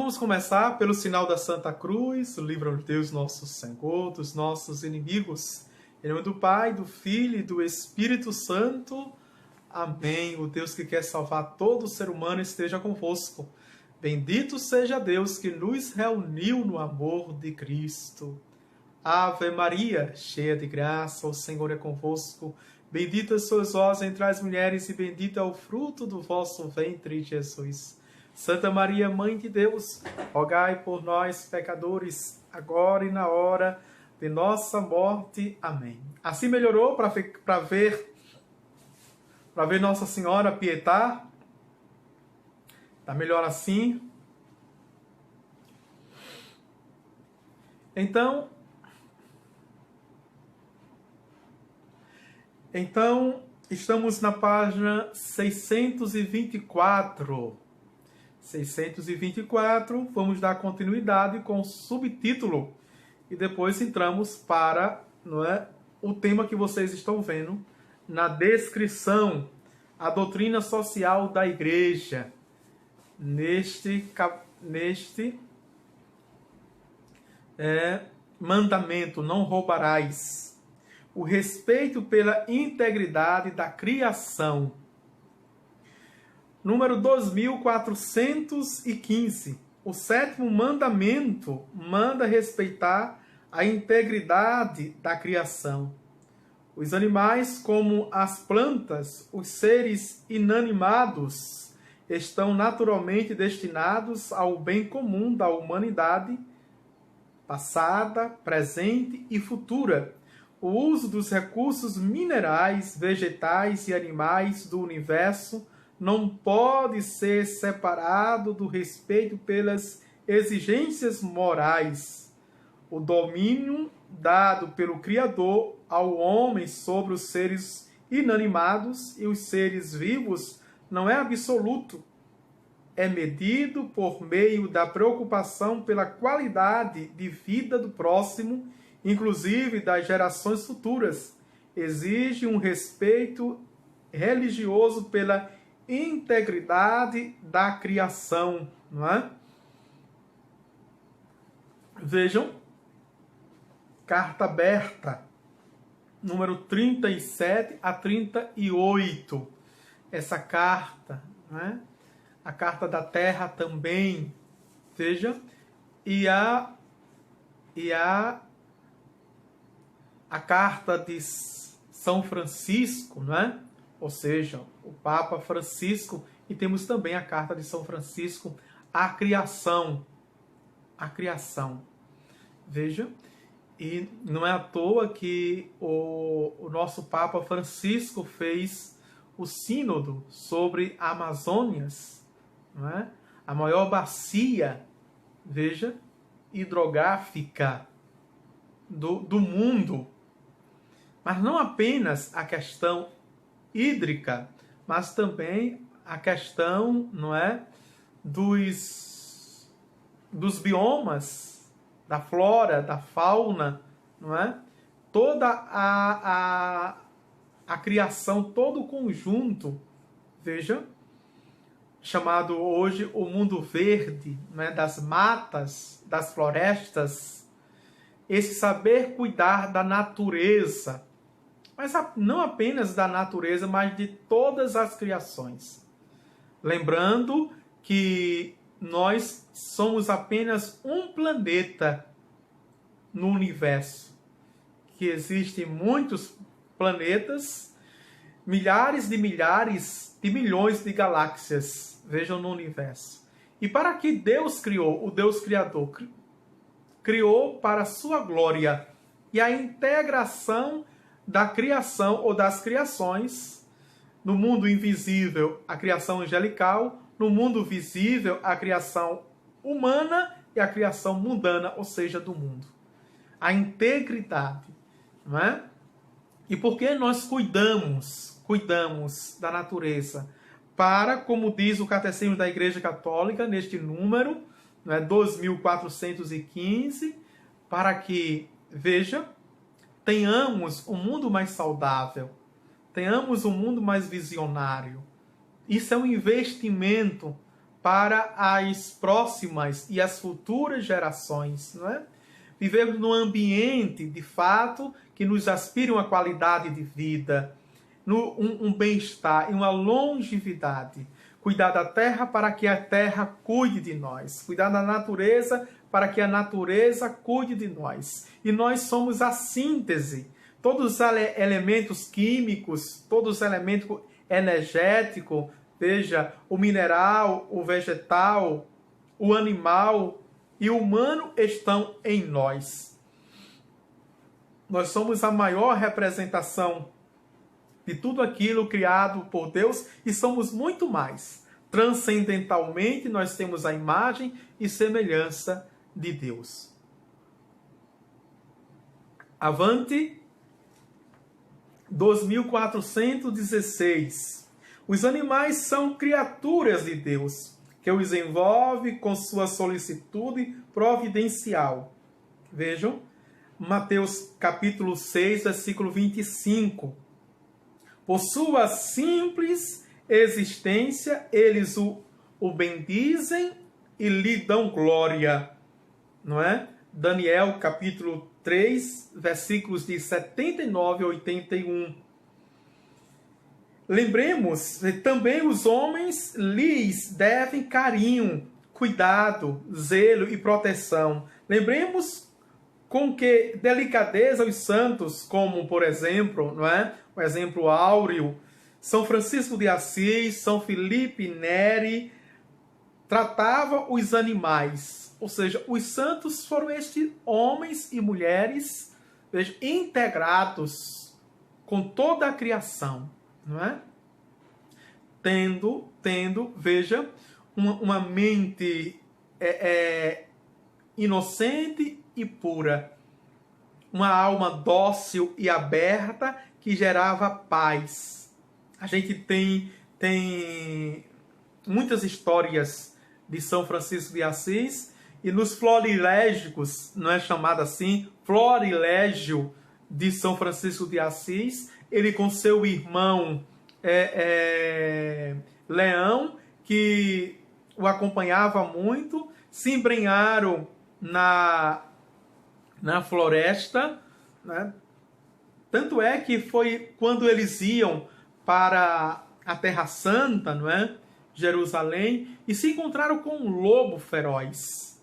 vamos começar pelo sinal da Santa Cruz, livra-nos Deus nosso Senhor dos nossos inimigos. Em nome do Pai, do Filho e do Espírito Santo. Amém. O Deus que quer salvar todo ser humano esteja convosco. Bendito seja Deus que nos reuniu no amor de Cristo. Ave Maria, cheia de graça, o Senhor é convosco. Bendita sois vós entre as mulheres e bendito é o fruto do vosso ventre, Jesus. Santa Maria, Mãe de Deus, rogai por nós, pecadores, agora e na hora de nossa morte. Amém. Assim melhorou para ver Nossa Senhora Pietá? Está melhor assim? Então, estamos na página 624. 624, vamos dar continuidade com o subtítulo e depois entramos para o tema que vocês estão vendo na descrição, a doutrina social da Igreja. Neste mandamento, não roubarás. O respeito pela integridade da criação. Número 2415. O sétimo mandamento manda respeitar a integridade da criação. Os animais, como as plantas, os seres inanimados, estão naturalmente destinados ao bem comum da humanidade, passada, presente e futura. O uso dos recursos minerais, vegetais e animais do universo não pode ser separado do respeito pelas exigências morais. O domínio dado pelo Criador ao homem sobre os seres inanimados e os seres vivos não é absoluto. É medido por meio da preocupação pela qualidade de vida do próximo, inclusive das gerações futuras. Exige um respeito religioso pela integridade da criação, não é? Vejam, carta aberta, número 37 a 38. Essa carta, não é? A carta da terra também, veja, e a carta de São Francisco, não é? Ou seja, o Papa Francisco, e temos também a carta de São Francisco, a criação. A criação. Veja, e não é à toa que o nosso Papa Francisco fez o sínodo sobre Amazônias, não é? A maior bacia, veja, hidrográfica do mundo. Mas não apenas a questão hídrica, mas também a questão, não é, dos biomas, da flora, da fauna, não é? Toda a criação, todo o conjunto, veja, chamado hoje o mundo verde, não é? Das matas, das florestas, esse saber cuidar da natureza, mas não apenas da natureza, mas de todas as criações. Lembrando que nós somos apenas um planeta no universo, que existem muitos planetas, milhares de milhões de galáxias, vejam, no universo. E para que Deus criou, o Deus Criador, criou para a sua glória e a integração da criação ou das criações, no mundo invisível, a criação angelical, no mundo visível, a criação humana e a criação mundana, ou seja, do mundo. A integridade, não é? E por que nós cuidamos da natureza? Para, como diz o Catecismo da Igreja Católica, neste número, não é, 2415, para que, veja, tenhamos um mundo mais saudável, tenhamos um mundo mais visionário. Isso é um investimento para as próximas e as futuras gerações, não é? Vivemos num ambiente, de fato, que nos aspira uma qualidade de vida, um bem-estar e uma longevidade. Cuidar da terra para que a terra cuide de nós. Cuidar da natureza para que a natureza cuide de nós. E nós somos a síntese. Todos os elementos químicos, todos os elementos energéticos, veja, o mineral, o vegetal, o animal e o humano estão em nós. Nós somos a maior representação de tudo aquilo criado por Deus e somos muito mais. Transcendentalmente, nós temos a imagem e semelhança de Deus. Avante, 2416. Os animais são criaturas de Deus, que os envolve com sua solicitude providencial. Vejam, Mateus capítulo 6, versículo 25. Por sua simples existência, eles o bendizem e lhe dão glória. Não é? Daniel, capítulo 3, versículos de 79 a 81. Lembremos, também os homens lhes devem carinho, cuidado, zelo e proteção. Lembremos com que delicadeza os santos, como, por exemplo, não é? O exemplo áureo, São Francisco de Assis, São Felipe Neri, tratava os animais. Ou seja, os santos foram estes homens e mulheres, veja, integrados com toda a criação, não é? Tendo, veja, uma mente inocente e pura, uma alma dócil e aberta que gerava paz. A gente tem muitas histórias de São Francisco de Assis e nos florilégicos, não é chamado assim, florilégio de São Francisco de Assis, ele com seu irmão Leão, que o acompanhava muito, se embrenharam na floresta, né? Tanto é que foi quando eles iam para a Terra Santa, não é? Jerusalém, e se encontraram com um lobo feroz,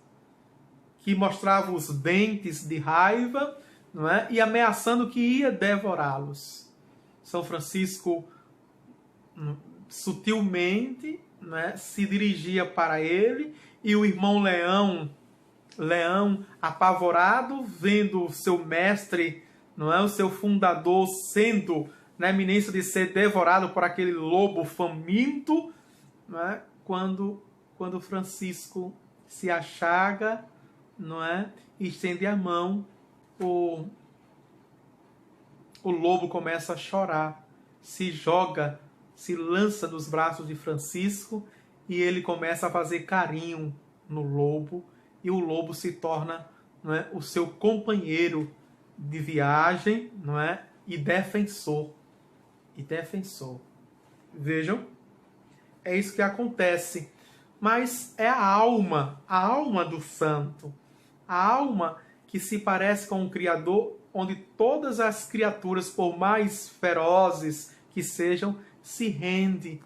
que mostrava os dentes de raiva, não é? E ameaçando que ia devorá-los. São Francisco sutilmente, não é? Se dirigia para ele, e o irmão Leão, apavorado, vendo o seu mestre, não é, o seu fundador, sendo na iminência de ser devorado por aquele lobo faminto, não é? Quando Francisco se achaga, não é, e estende a mão, o lobo começa a chorar, se joga, se lança nos braços de Francisco e ele começa a fazer carinho no lobo, e o lobo se torna, não é, o seu companheiro de viagem, não é, e defensor. Vejam, é isso que acontece. Mas é a alma do santo, a alma que se parece com o Criador, onde todas as criaturas, por mais ferozes que sejam, se rende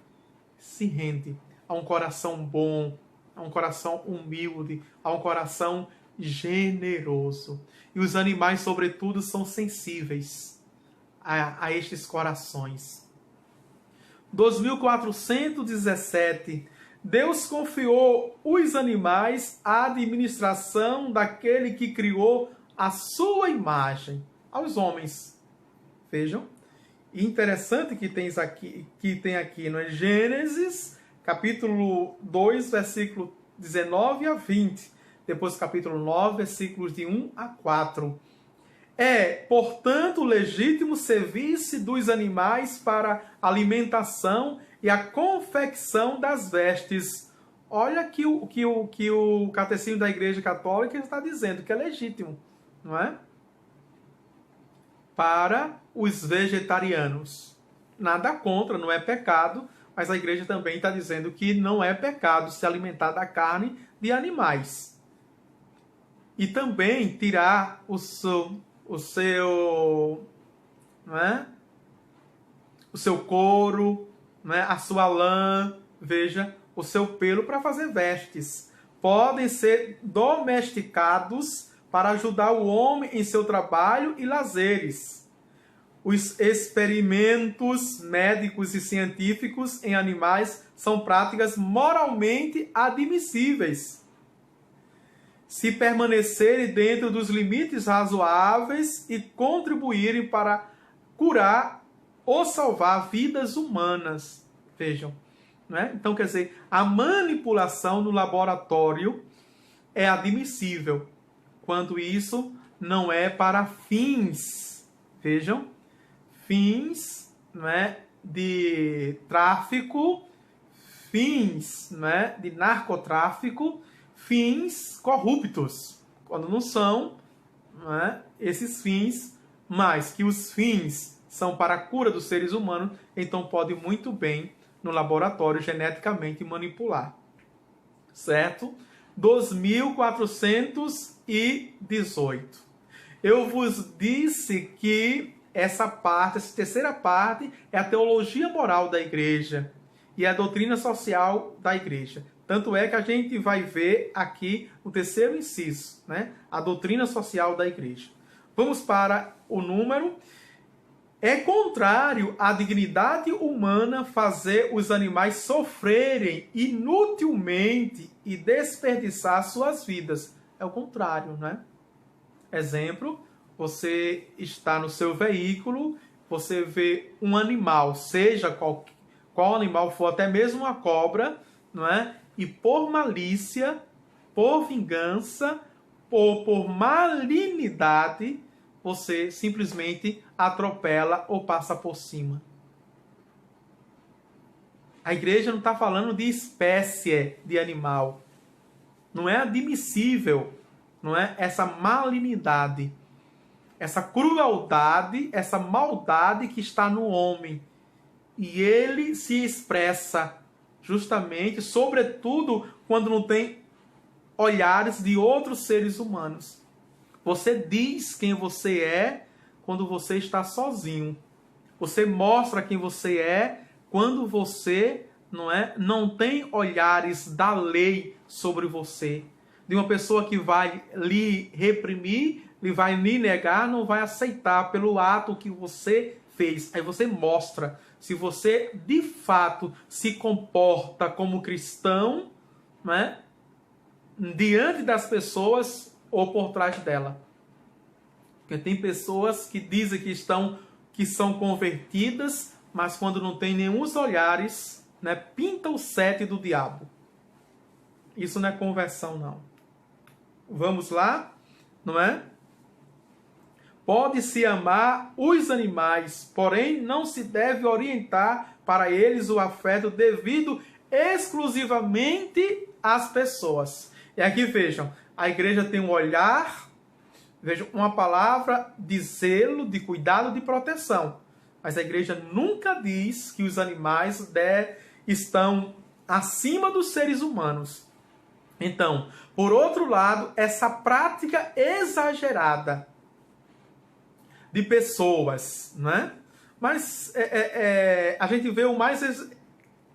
a um coração bom, a um coração humilde, a um coração generoso. E os animais, sobretudo, são sensíveis a estes corações. 2417. Deus confiou os animais à administração daquele que criou a sua imagem, aos homens. Vejam. Interessante que tem aqui no Gênesis, capítulo 2, versículo 19 a 20. Depois, capítulo 9, versículos de 1 a 4. Portanto, legítimo serviço dos animais para alimentação e a confecção das vestes. Olha que o Catecismo da Igreja Católica está dizendo que é legítimo, não é? Para os vegetarianos. Nada contra, não é pecado, mas a igreja também está dizendo que não é pecado se alimentar da carne de animais. E também tirar o seu couro, né, a sua lã, veja, o seu pelo para fazer vestes. Podem ser domesticados para ajudar o homem em seu trabalho e lazeres. Os experimentos médicos e científicos em animais são práticas moralmente admissíveis, se permanecerem dentro dos limites razoáveis e contribuírem para curar ou salvar vidas humanas. Vejam, né? Então, quer dizer, a manipulação no laboratório é admissível, quando isso não é para fins, vejam, fins, né, de tráfico, fins, né, de narcotráfico, fins corruptos, quando não são, né, esses fins, mas que os fins são para a cura dos seres humanos, então pode muito bem no laboratório geneticamente manipular. Certo? 2418. Eu vos disse que essa terceira parte, é a teologia moral da igreja e a doutrina social da igreja. Tanto é que a gente vai ver aqui o terceiro inciso, né? A doutrina social da igreja. Vamos para o número. É contrário à dignidade humana fazer os animais sofrerem inutilmente e desperdiçar suas vidas. É o contrário, né? Exemplo, você está no seu veículo, você vê um animal, seja qual animal for, até mesmo uma cobra, não é? E por malícia, por vingança, ou por malignidade, você simplesmente atropela ou passa por cima. A igreja não está falando de espécie de animal. Não é admissível, não é, essa malignidade, essa crueldade, essa maldade que está no homem. E ele se expressa justamente, sobretudo, quando não tem olhares de outros seres humanos. Você diz quem você é quando você está sozinho. Você mostra quem você é quando você não tem olhares da lei sobre você. De uma pessoa que vai lhe reprimir, lhe vai lhe negar, não vai aceitar pelo ato que você fez. Aí você mostra se você de fato se comporta como cristão, né, diante das pessoas ou por trás dela. Porque tem pessoas que dizem que são convertidas, mas quando não tem nenhum olhares, né, pinta o 7 do diabo. Isso não é conversão, não. Vamos lá, não é? Pode-se amar os animais, porém não se deve orientar para eles o afeto devido exclusivamente às pessoas. E aqui vejam, a igreja tem um olhar, vejam, uma palavra de zelo, de cuidado, de proteção. Mas a igreja nunca diz que os animais estão acima dos seres humanos. Então, por outro lado, essa prática exagerada de pessoas, né? Mas a gente vê o mais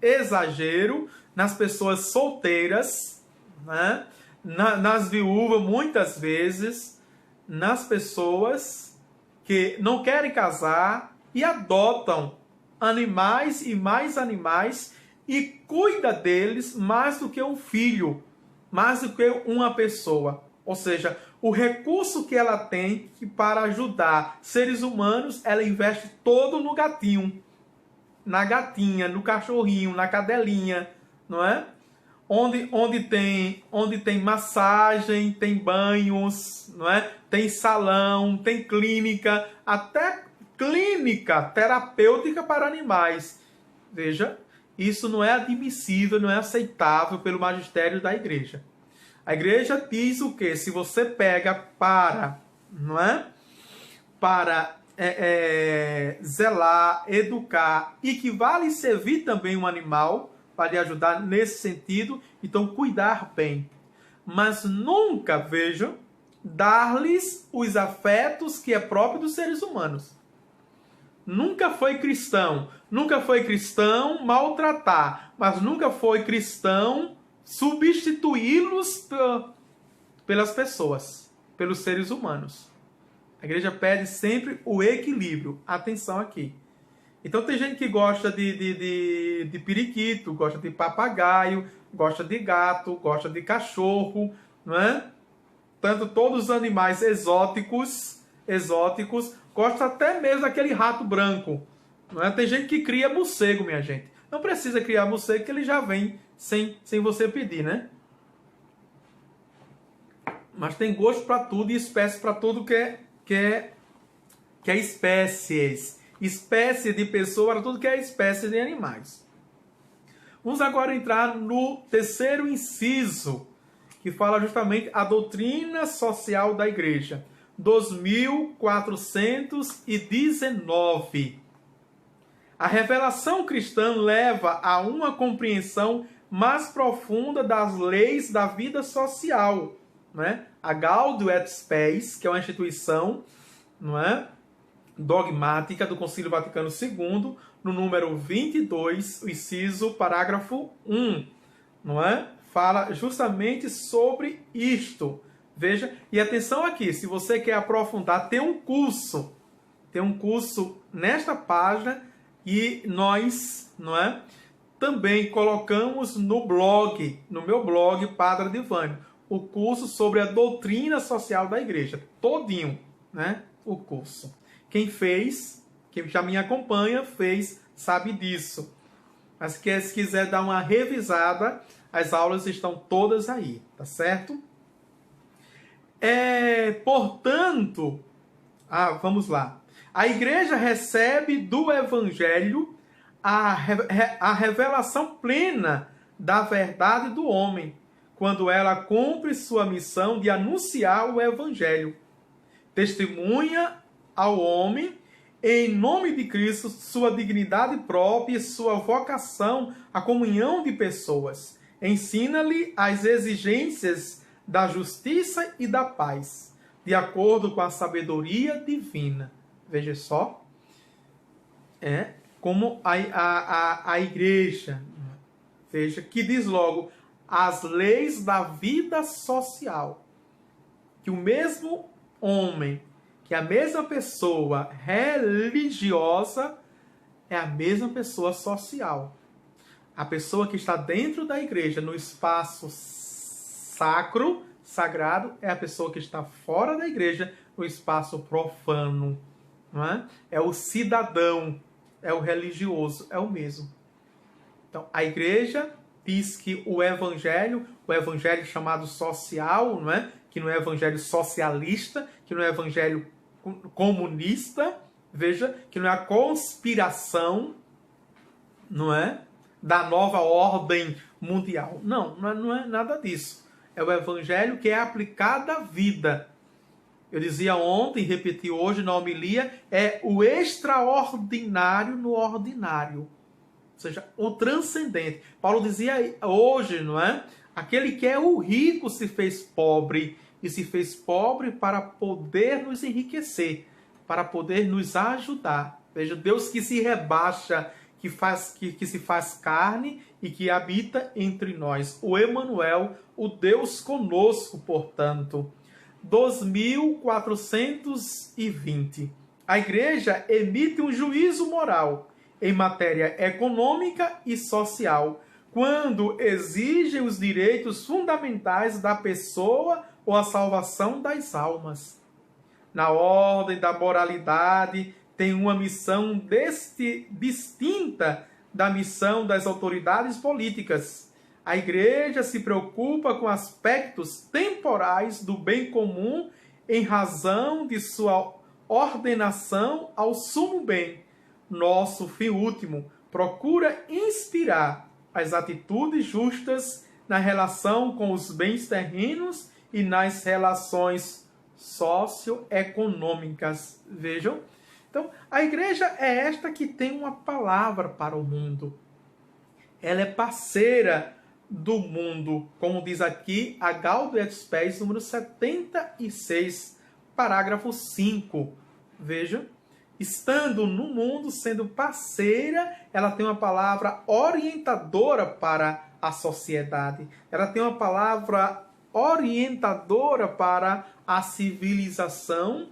exagero nas pessoas solteiras, né? Nas viúvas, muitas vezes, nas pessoas que não querem casar e adotam animais e mais animais e cuida deles mais do que um filho, mais do que uma pessoa. Ou seja, o recurso que ela tem para ajudar seres humanos, ela investe todo no gatinho, na gatinha, no cachorrinho, na cadelinha, não é? Onde tem massagem, tem banhos, não é? Tem salão, tem clínica, até clínica terapêutica para animais. Veja, isso não é admissível, não é aceitável pelo magistério da igreja. A igreja diz o quê? Se você pega para zelar, educar e que vale servir também um animal para lhe ajudar nesse sentido. Então, cuidar bem. Mas nunca, vejam, dar-lhes os afetos que é próprio dos seres humanos. Nunca foi cristão maltratar, mas nunca foi cristão substituí-los pelas pessoas, pelos seres humanos. A igreja pede sempre o equilíbrio. Atenção aqui. Então tem gente que gosta de periquito, gosta de papagaio, gosta de gato, gosta de cachorro, não é? Tanto todos os animais exóticos, gosta até mesmo daquele rato branco. Não é? Tem gente que cria morcego, minha gente. Não precisa criar morcego, que ele já vem sem você pedir, né? Mas tem gosto para tudo e espécie para tudo que é espécies. Espécie de pessoa para tudo que é espécie de animais. Vamos agora entrar no terceiro inciso, que fala justamente a doutrina social da igreja. 2419. A revelação cristã leva a uma compreensão mais profunda das leis da vida social, né? A Gaudium et Spes, que é uma instituição, não é, dogmática do Concílio Vaticano II, no número 22, o inciso, parágrafo 1, não é? Fala justamente sobre isto. Veja, e atenção aqui, se você quer aprofundar, tem um curso nesta página e nós, não é? Também colocamos no blog, no meu blog, Padre Adivânio, o curso sobre a doutrina social da igreja, todinho, né? O curso. Quem fez, quem já me acompanha, sabe disso. Mas se quiser dar uma revisada, as aulas estão todas aí, tá certo? Portanto, vamos lá. A igreja recebe do evangelho a revelação plena da verdade do homem, quando ela cumpre sua missão de anunciar o evangelho. Testemunha ao homem, em nome de Cristo, sua dignidade própria e sua vocação à comunhão de pessoas. Ensina-lhe as exigências da justiça e da paz, de acordo com a sabedoria divina. Veja só, como a igreja, veja, que diz logo as leis da vida social, que o mesmo homem, que a mesma pessoa religiosa é a mesma pessoa social. A pessoa que está dentro da igreja, no espaço sacro, sagrado, é a pessoa que está fora da igreja, no espaço profano. Não é? É o cidadão, é o religioso, é o mesmo. Então, a igreja diz que o evangelho chamado social, não é? Que não é evangelho socialista, que não é evangelho comunista, veja, que não é a conspiração, não é? Da nova ordem mundial. Não é nada disso. É o evangelho que é aplicado à vida. Eu dizia ontem, repeti hoje na homilia, é o extraordinário no ordinário. Ou seja, o transcendente. Paulo dizia hoje, não é? Aquele que é o rico se fez pobre, e se fez pobre para poder nos enriquecer, para poder nos ajudar. Veja, Deus que se rebaixa, que se faz carne e que habita entre nós. O Emanuel, o Deus conosco, portanto. 2420. A igreja emite um juízo moral em matéria econômica e social, quando exige os direitos fundamentais da pessoa ou a salvação das almas. Na ordem da moralidade, tem uma missão distinta da missão das autoridades políticas. A igreja se preocupa com aspectos temporais do bem comum em razão de sua ordenação ao sumo bem. Nosso fim último procura inspirar as atitudes justas na relação com os bens terrenos e nas relações socioeconômicas. Vejam, Então, a igreja é esta que tem uma palavra para o mundo. Ela é parceira do mundo, como diz aqui a Gaudium et Spes, número 76, parágrafo 5. Veja, estando no mundo, sendo parceira, ela tem uma palavra orientadora para a sociedade. Ela tem uma palavra orientadora para a civilização,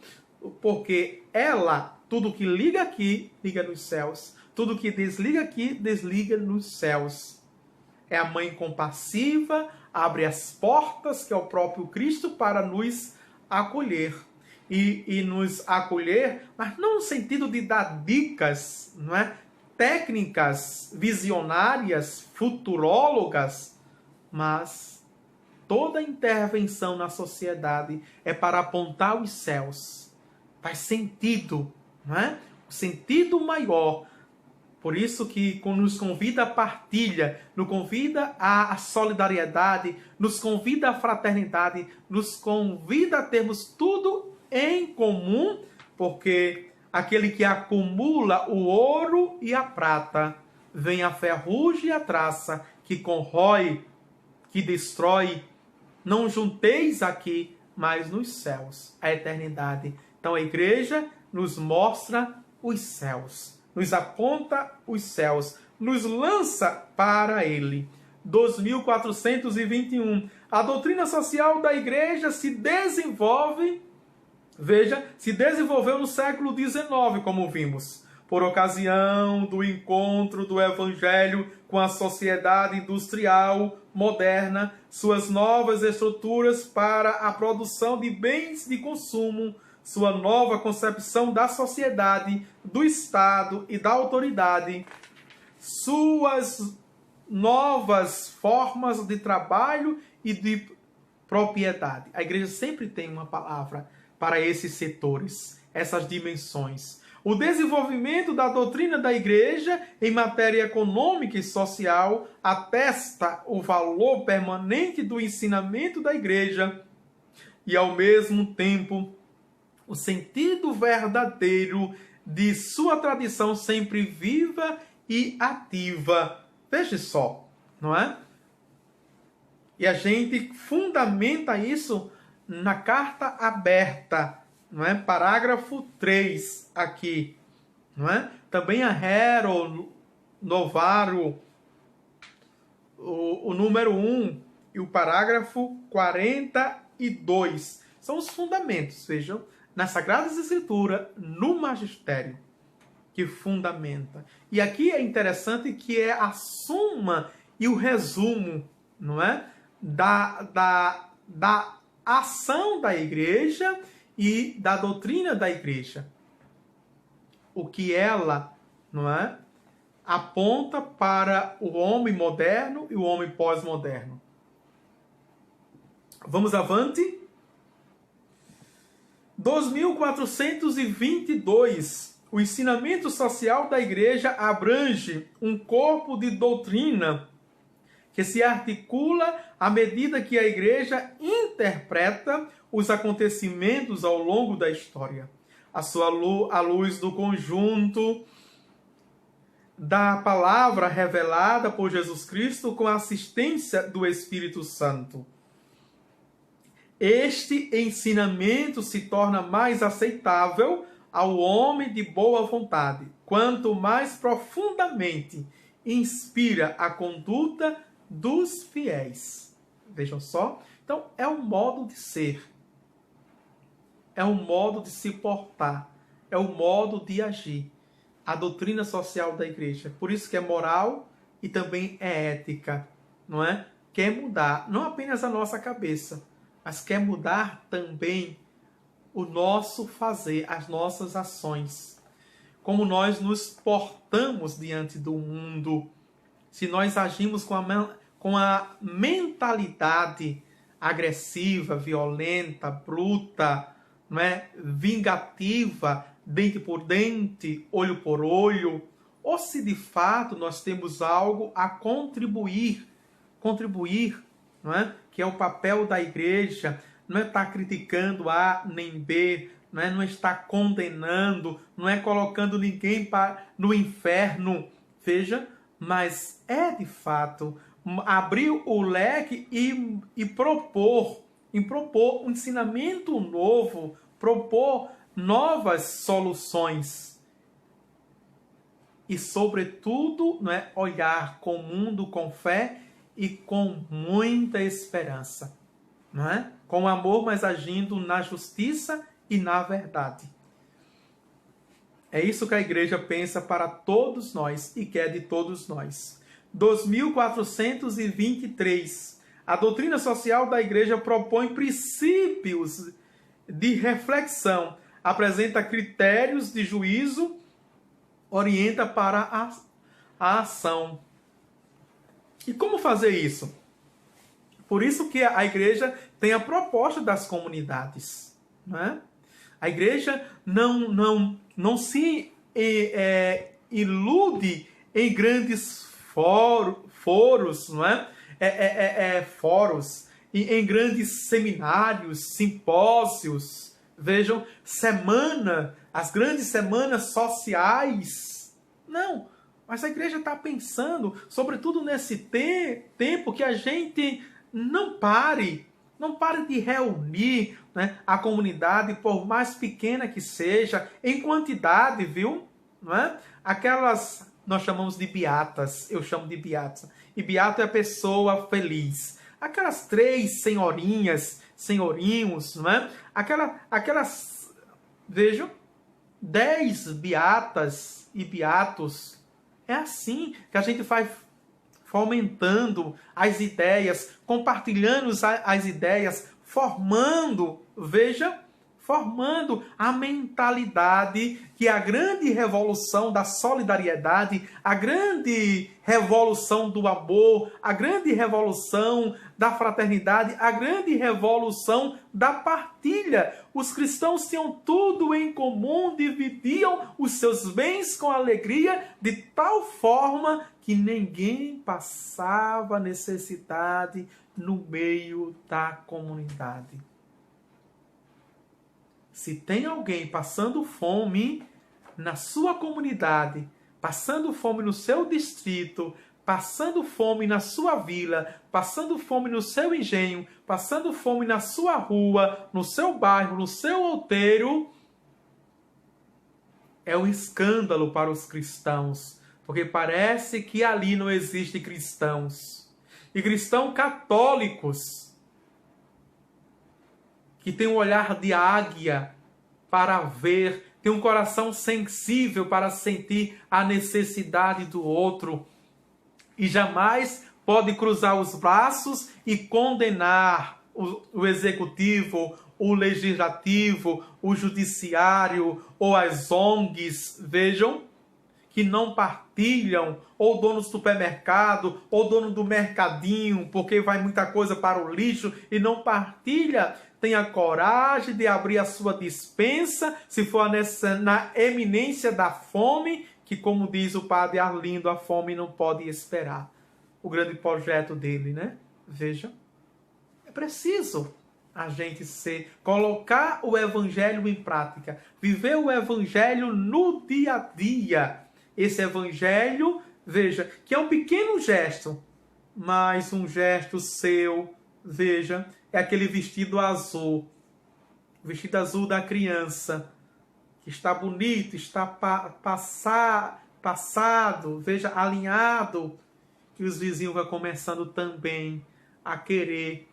porque ela, tudo que liga aqui, liga nos céus. Tudo que desliga aqui, desliga nos céus. É a mãe compassiva, abre as portas, que é o próprio Cristo, para nos acolher. E nos acolher, mas não no sentido de dar dicas, não é? Técnicas visionárias, futurólogas, mas toda intervenção na sociedade é para apontar os céus. Faz sentido, não é? O sentido maior. Por isso que nos convida à partilha, nos convida à solidariedade, nos convida à fraternidade, nos convida a termos tudo em comum, porque aquele que acumula o ouro e a prata, vem a ferrugem e a traça, que corrói, que destrói. Não junteis aqui, mas nos céus, a eternidade. Então a igreja nos mostra os céus. Nos aponta os céus, nos lança para ele. 2421. A doutrina social da igreja se desenvolve, se desenvolveu no século XIX, como vimos, por ocasião do encontro do evangelho com a sociedade industrial moderna, suas novas estruturas para a produção de bens de consumo, sua nova concepção da sociedade, do Estado e da autoridade, suas novas formas de trabalho e de propriedade. A igreja sempre tem uma palavra para esses setores, essas dimensões. O desenvolvimento da doutrina da igreja em matéria econômica e social atesta o valor permanente do ensinamento da igreja e, ao mesmo tempo, o sentido verdadeiro de sua tradição sempre viva e ativa. Veja só, não é? E a gente fundamenta isso na carta aberta, não é? Parágrafo 3 aqui, não é? Também a Hero Novarum, o número 1 e o parágrafo 42. São os fundamentos, vejam, nas Sagradas Escrituras, no magistério, que fundamenta. E aqui é interessante que é a suma e o resumo, não é? Da ação da igreja e da doutrina da igreja. O que ela, não é? Aponta para o homem moderno e o homem pós-moderno. Vamos avante? 2422. O ensinamento social da igreja abrange um corpo de doutrina que se articula à medida que a igreja interpreta os acontecimentos ao longo da história. À luz do conjunto da palavra revelada por Jesus Cristo com a assistência do Espírito Santo. Este ensinamento se torna mais aceitável ao homem de boa vontade, quanto mais profundamente inspira a conduta dos fiéis. Vejam só. Então, é um modo de ser. É um modo de se portar. É um modo de agir. A doutrina social da igreja. Por isso que é moral e também é ética. Não é? Quer mudar não apenas a nossa cabeça, mas quer mudar também o nosso fazer, as nossas ações. Como nós nos portamos diante do mundo. Se nós agimos com a mentalidade agressiva, violenta, bruta, não é? Vingativa, dente por dente, olho por olho, ou se de fato nós temos algo a contribuir, não é? Que é o papel da igreja, não é estar criticando A nem B, não está condenando, não é colocando ninguém no inferno, veja, mas é de fato abrir o leque e propor um ensinamento novo, propor novas soluções. E, sobretudo, olhar com o mundo com fé e com muita esperança. Com amor, mas agindo na justiça e na verdade. É isso que a igreja pensa para todos nós e quer de todos nós. 2423. A doutrina social da igreja propõe princípios de reflexão, apresenta critérios de juízo, orienta para a ação. E como fazer isso? Por isso que a igreja tem a proposta das comunidades. A igreja não se ilude em grandes foros, fóruns, em grandes seminários, simpósios. Vejam, as grandes semanas sociais. Não, mas a igreja está pensando, sobretudo nesse tempo, que a gente não pare de reunir a comunidade, por mais pequena que seja, em quantidade, viu? Aquelas, nós chamamos de beatas, eu chamo de beata. E beato é a pessoa feliz. Aquelas 3 senhorinhos, aquelas, vejam, 10 beatas e beatos. É assim que a gente vai fomentando as ideias, compartilhando as ideias, formando a mentalidade que a grande revolução da solidariedade, a grande revolução do amor, a grande revolução da fraternidade, a grande revolução da partilha. Os cristãos tinham tudo em comum, dividiam os seus bens com alegria, de tal forma que ninguém passava necessidade no meio da comunidade. Se tem alguém passando fome na sua comunidade, passando fome no seu distrito, passando fome na sua vila, passando fome no seu engenho, passando fome na sua rua, no seu bairro, no seu outeiro, é um escândalo para os cristãos, porque parece que ali não existem cristãos. E cristãos católicos, que tem um olhar de águia para ver, tem um coração sensível para sentir a necessidade do outro, e jamais pode cruzar os braços e condenar o executivo, o legislativo, o judiciário ou as ONGs, vejam, que não partilham, ou dono do supermercado, ou dono do mercadinho, porque vai muita coisa para o lixo e não partilha. Tenha coragem de abrir a sua despensa, se for na eminência da fome, que, como diz o padre Arlindo, a fome não pode esperar. O grande projeto dele, Veja, é preciso a gente colocar o evangelho em prática, viver o evangelho no dia a dia. Esse evangelho, veja, que é um pequeno gesto, mas um gesto seu, veja, é aquele vestido azul da criança, que está bonito, está passado, veja, alinhado, e os vizinhos vão começando também a querer,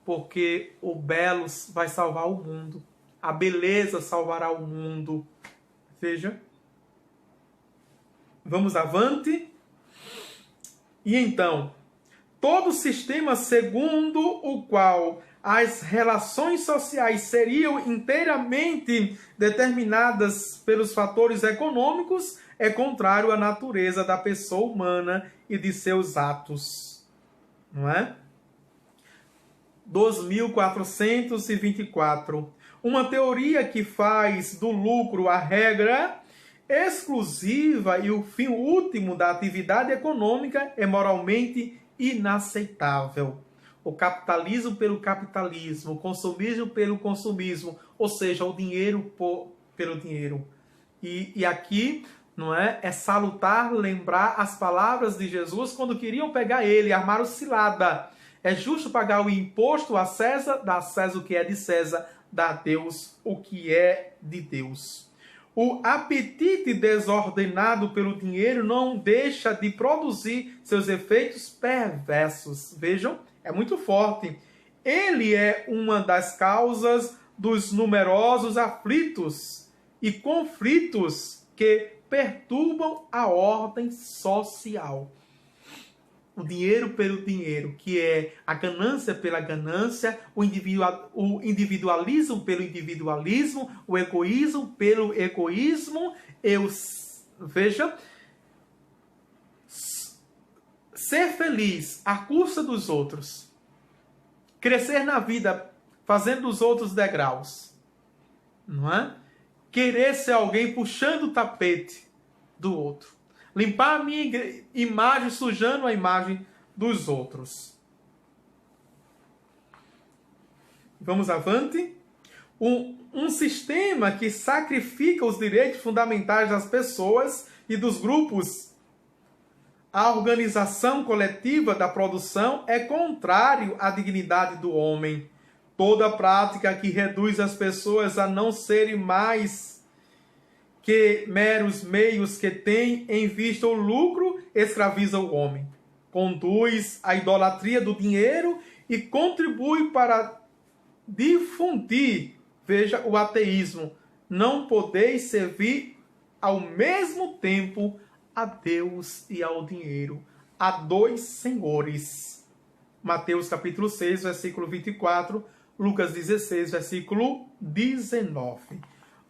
porque o belo vai salvar o mundo, a beleza salvará o mundo. Veja. Vamos avante. E então, todo sistema segundo o qual as relações sociais seriam inteiramente determinadas pelos fatores econômicos é contrário à natureza da pessoa humana e de seus atos. Não é? 2424. Uma teoria que faz do lucro a regra exclusiva e o fim último da atividade econômica é moralmente inaceitável. o capitalismo pelo capitalismo, o consumismo pelo consumismo, ou seja, o dinheiro pelo dinheiro. E aqui, não é? É salutar lembrar as palavras de Jesus quando queriam pegar ele, armaram cilada. É justo pagar o imposto a César, dá a César o que é de César, dá a Deus o que é de Deus. O apetite desordenado pelo dinheiro não deixa de produzir seus efeitos perversos. Vejam, é muito forte. Ele é uma das causas dos numerosos aflitos e conflitos que perturbam a ordem social. O dinheiro pelo dinheiro, que é a ganância pela ganância, o individualismo pelo individualismo, o egoísmo pelo egoísmo. Veja, ser feliz à custa dos outros, crescer na vida fazendo dos outros degraus, não é? Querer ser alguém puxando o tapete do outro. Limpar a minha imagem, sujando a imagem dos outros. Vamos avante. Um sistema que sacrifica os direitos fundamentais das pessoas e dos grupos. A organização coletiva da produção é contrário à dignidade do homem. Toda prática que reduz as pessoas a não serem mais que meros meios que têm em vista o lucro, escraviza o homem. Conduz à idolatria do dinheiro e contribui para difundir, veja, o ateísmo. Não podeis servir ao mesmo tempo a Deus e ao dinheiro. Há dois senhores. Mateus capítulo 6, versículo 24, Lucas 16, versículo 19.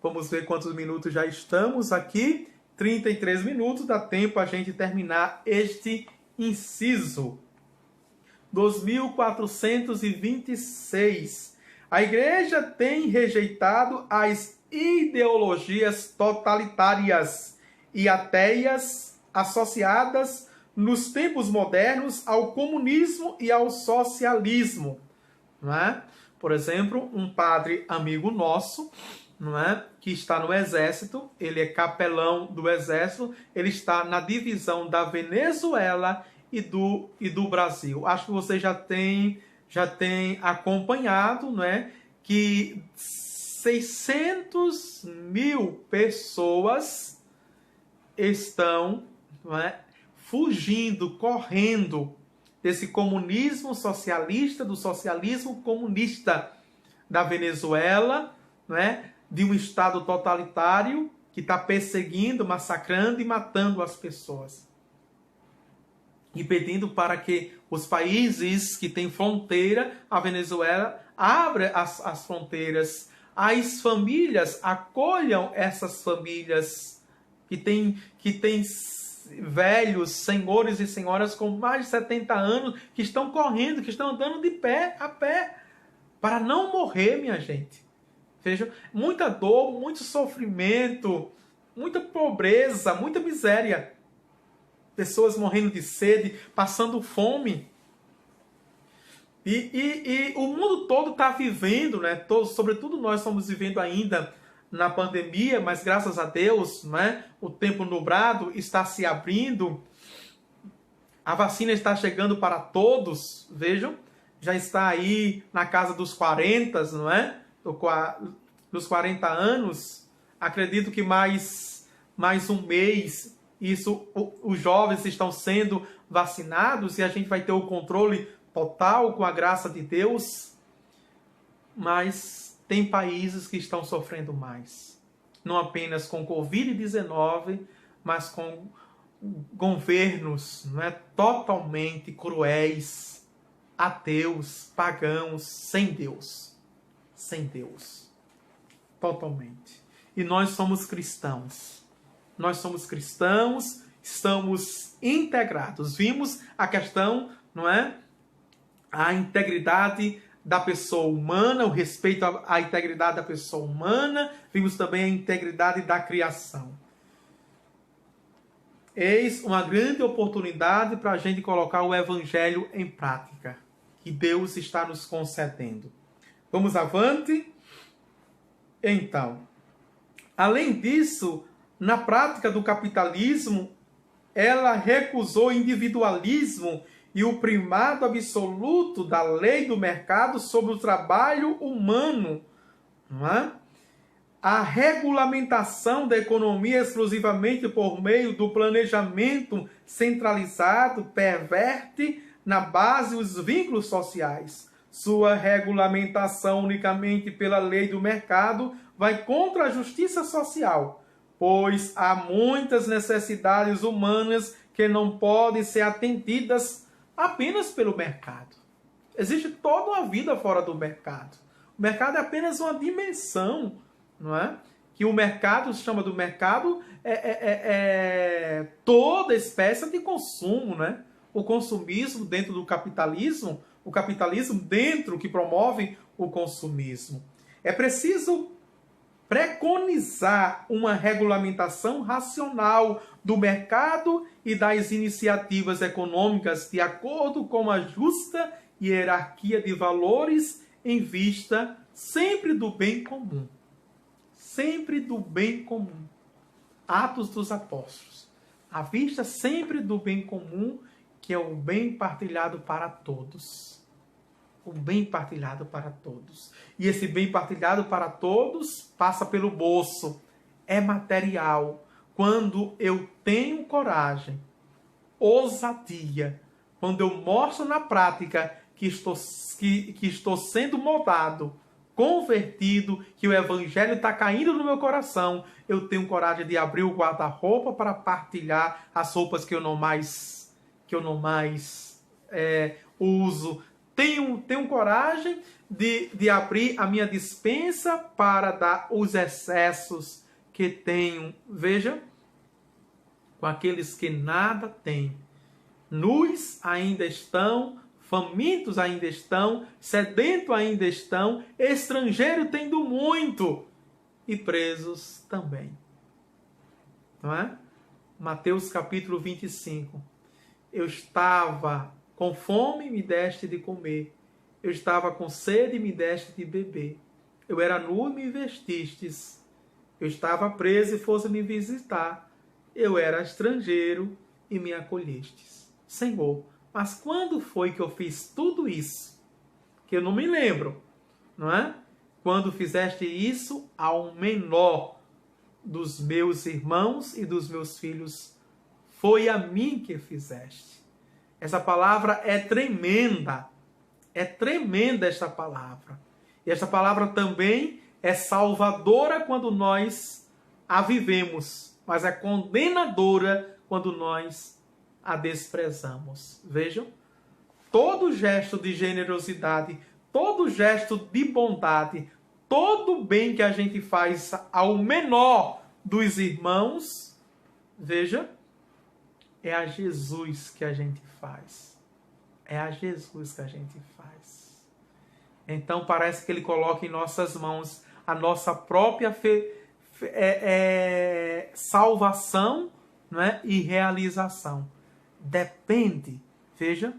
Vamos ver quantos minutos já estamos aqui. 33 minutos, dá tempo a gente terminar este inciso. 2426. A igreja tem rejeitado as ideologias totalitárias e ateias associadas nos tempos modernos ao comunismo e ao socialismo. Não é? Por exemplo, um padre amigo nosso, não é? Que está no exército, ele é capelão do exército, ele está na divisão da Venezuela e do Brasil. Acho que você já tem acompanhado, não é? Que 600 mil pessoas estão, não é? Fugindo, correndo desse comunismo socialista, do socialismo comunista da Venezuela, não é? De um Estado totalitário que está perseguindo, massacrando e matando as pessoas. E pedindo para que os países que têm fronteira, a Venezuela, abra as fronteiras. As famílias acolham essas famílias que têm velhos, senhores e senhoras com mais de 70 anos, que estão correndo, que estão andando de pé a pé, para não morrer, minha gente. Vejam, muita dor, muito sofrimento, muita pobreza, muita miséria. Pessoas morrendo de sede, passando fome. E o mundo todo está vivendo, né? Sobretudo nós estamos vivendo ainda na pandemia, mas graças a Deus, né? O tempo nublado está se abrindo. A vacina está chegando para todos, vejam. Já está aí na casa dos 40, não é? Dos 40 anos, acredito que mais um mês, os jovens estão sendo vacinados e a gente vai ter o controle total com a graça de Deus, mas tem países que estão sofrendo mais. Não apenas com Covid-19, mas com governos, não é, totalmente cruéis, ateus, pagãos, sem Deus. Sem Deus. Totalmente. E nós somos cristãos. Nós somos cristãos, estamos integrados. Vimos a questão, não é? A integridade da pessoa humana, o respeito à integridade da pessoa humana. Vimos também a integridade da criação. Eis uma grande oportunidade para a gente colocar o Evangelho em prática. que Deus está nos concedendo. Vamos avante? Então, além disso, na prática do capitalismo, ela recusou o individualismo e o primado absoluto da lei do mercado sobre o trabalho humano. Não é? A regulamentação da economia exclusivamente por meio do planejamento centralizado perverte na base os vínculos sociais. Sua regulamentação unicamente pela lei do mercado vai contra a justiça social, pois há muitas necessidades humanas que não podem ser atendidas apenas pelo mercado. Existe toda uma vida fora do mercado. O mercado é apenas uma dimensão, não é? Que o mercado, se chama do mercado, toda espécie de consumo, né? O consumismo dentro do capitalismo, o capitalismo dentro que promove o consumismo. É preciso preconizar uma regulamentação racional do mercado e das iniciativas econômicas de acordo com a justa hierarquia de valores em vista sempre do bem comum. Sempre do bem comum. Atos dos Apóstolos. À vista sempre do bem comum, que é o bem partilhado para todos. O bem partilhado para todos. E esse bem partilhado para todos passa pelo bolso. É material. Quando eu tenho coragem, ousadia, quando eu mostro na prática que estou sendo moldado, convertido, que o evangelho está caindo no meu coração, eu tenho coragem de abrir o guarda-roupa para partilhar as roupas que eu não mais uso. Tenho coragem de abrir a minha despensa para dar os excessos que tenho. Veja, com aqueles que nada têm. Nus ainda estão, famintos ainda estão, sedentos ainda estão, estrangeiro tendo muito, e presos também. Não é? Mateus capítulo 25. Eu estava com fome, me deste de comer. Eu estava com sede, me deste de beber. Eu era nu e me vestistes. Eu estava preso e fosse me visitar. Eu era estrangeiro e me acolhestes. Senhor, mas quando foi que eu fiz tudo isso? Que eu não me lembro, não é? Quando fizeste isso ao menor dos meus irmãos e dos meus filhos, foi a mim que fizeste. Essa palavra é tremenda. É tremenda esta palavra. E esta palavra também é salvadora quando nós a vivemos, mas é condenadora quando nós a desprezamos. Vejam, todo gesto de generosidade, todo gesto de bondade, todo bem que a gente faz ao menor dos irmãos, veja, é a Jesus que a gente faz. É a Jesus que a gente faz. Então parece que ele coloca em nossas mãos a nossa própria salvação, não é? E realização. Depende, veja,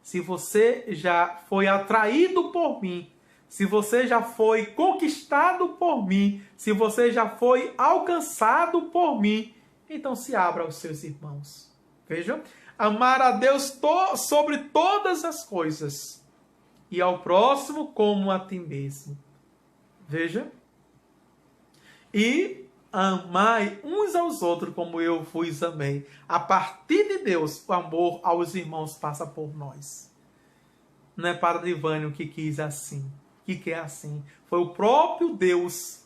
se você já foi atraído por mim, se você já foi conquistado por mim, se você já foi alcançado por mim, então se abra aos seus irmãos. Veja, amar a Deus sobre todas as coisas e ao próximo como a ti mesmo. Veja, e amai uns aos outros como eu vos amei. A partir de Deus, o amor aos irmãos passa por nós. Não é Padre Livânio que quis assim, que quer assim. Foi o próprio Deus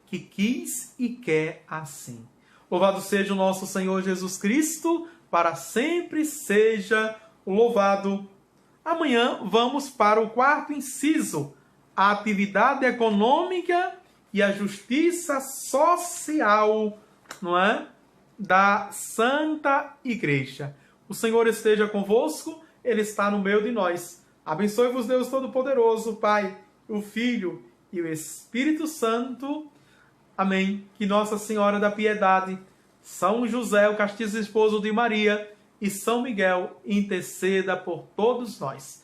que quis e quer assim. Louvado seja o nosso Senhor Jesus Cristo, para sempre seja louvado. Amanhã vamos para o quarto inciso, a atividade econômica e a justiça social, não é? Da Santa Igreja. O Senhor esteja convosco, Ele está no meio de nós. Abençoe-vos Deus Todo-Poderoso, Pai, o Filho e o Espírito Santo. Amém. Que Nossa Senhora da Piedade, São José, o castiço esposo de Maria, e São Miguel interceda por todos nós.